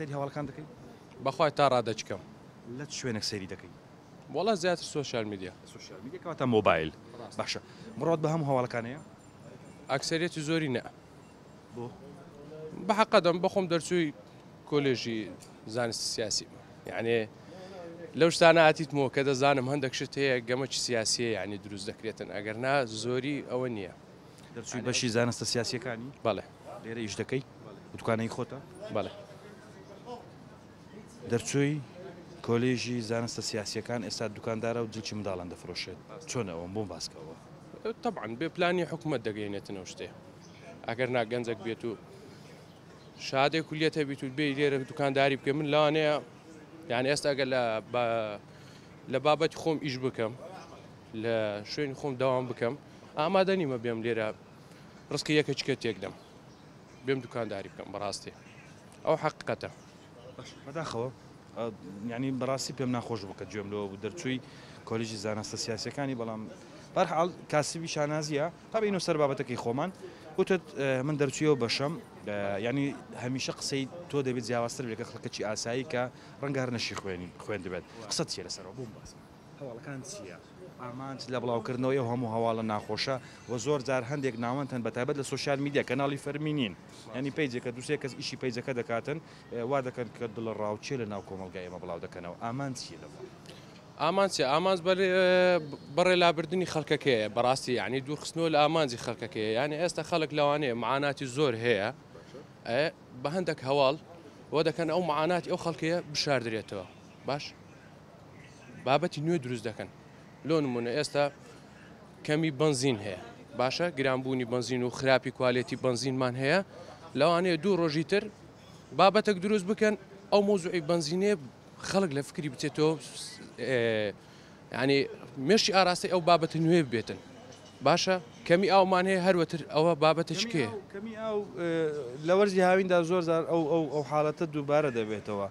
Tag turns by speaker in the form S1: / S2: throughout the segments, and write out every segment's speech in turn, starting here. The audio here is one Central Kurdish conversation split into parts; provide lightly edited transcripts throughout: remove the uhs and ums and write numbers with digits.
S1: سەیری هەواڵەکان دەکەی؟
S2: بەخوای تا ڕادەچکەم.
S1: لە چ شوێنێک سەیری دەکەی؟
S2: وەڵا زیاتر سۆشیال میدیا.
S1: سوشیال میدیا کەواتە مۆبایل. باشە. بڕات بە هەموو هەواڵەکانەیە؟
S2: ئەکسەریەتی زۆری نە.
S1: بۆ؟
S2: بەحەقەدەم بەخۆم دەرچووی کۆلێژی زانستی سیاسی. یعنی لەو شتانە هاتیتمەوە کە دەزانم هەندێک شت هەیە گەمەکی سیاسیە یعنی دروست دەکرێتن ئەگەر نا زۆری ئەوە نییە.
S1: دەرچووی بەشی زانستە سیاسیەکانی؟
S2: بەڵێ.
S1: لێرە ئیش دەکەی؟ دوکانەی خۆتە؟
S2: بەڵێ.
S1: دەرچووی کۆلێژی زانستە سیاسیەکان ئێستا دوکاندارە و جلکی منداڵان دەفرۆشێت. چۆنەوە بۆم باسکەوە؟
S2: طبعاً بێ پلانی حکوومەت دەگەینێتنەوە شتێ. ئەگەر نا گەنجێک بێت و شادێک کولیەتە بیت و بێ لێرە دوکانداری بکە من لەوانەیە یعنی ئێستا ئەگەر لە بابەتی خۆم ئیش بکەم لە شوێنی خۆم داوام بکەم ئامادە نیمە بێم لێرە ڕستکە یەکە چکە تێکدەم بێم دوکانداری بکەم بەڕاستی ئەو حەقیقەتە.
S1: بەداخەوە یعنی بەڕاستی پێم ناخۆش بکە گوێم لەوە دەرچووی کۆلێژی زانستە سیاسیەکانی بەڵام بەرحاڵ کاسبی شانازیە قەبینەوە سەر بابەتەکەی خۆمان وتت من دەرچوویەوە بەشەم ینی هەمیشە قسەی تۆ دەبێت جیاوازتر بێت کە خەڵکەکی ئاسایی کە ڕەنگە هەر نەشی خوێن دەبێت قسەت چیە لەسەرەوە بووم باس هەواڵەکان چییە؟ ئامانج لە بڵاوکردنەوەی هەموو هەواڵە ناخۆشە و زۆر جار هەندێک ناوەندن بەتایبەت لە سوشیال میدیا کەناڵی فەرمینین ینی پیجێکە دووسێ کەس ئیشی پیجەکە دەکاتن وا دەکەن کە دڵ ڕاوچێ لە ناو کۆمەلگای ئێمە بڵاو دەکەنەوە ئامان چیە لەوە؟
S2: ئامانچێ ئامانج بەڕێ لابردنی خەڵکەکەیە بەڕاستی یعنی دوورخستنەوە لە ئامانجی خەڵکەکەیە یعنی ئێستا خەڵک لەوانەیە معاناتی زۆر هەیە بە هەندێک هەواڵ وە دەکەن ئەو معاناتی ئەو خەڵکەیە بشاردرێتەوە باش بابەتی نوێ دروست دەکەن لۆ نمونە ئێستا کەمی بنزین هەیە باشە گرانبوونی بنزین و خراپی کوالێتی بنزینمان هەیە لەوانەیە دوو ڕۆژی تر بابەتێک دروست بکەن ئەو مۆزوعی بنزینێ خەڵک لە فکری بچێتەوە ینی مێشی ئاراستی ئەو بابەتە نوێ بێتن باشە کەمی ئاومان هەیە هەروەتر ئەوە بابەتە چکێ
S1: کەمی ئاو لە وەرزی هاویندا زۆر زار ئەو حاڵەتە دووبارە دەبێتەوە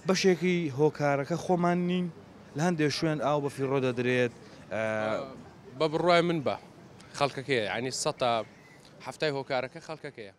S1: بەشێکی هۆکارەکە خۆمان نین لە هەندێک شوێن ئاو بە فیڕۆ دەدرێت
S2: بە بڕای من بە خەڵکەکەیە ینی سەتا هەفتای هۆکارەکە خەڵکەکەیە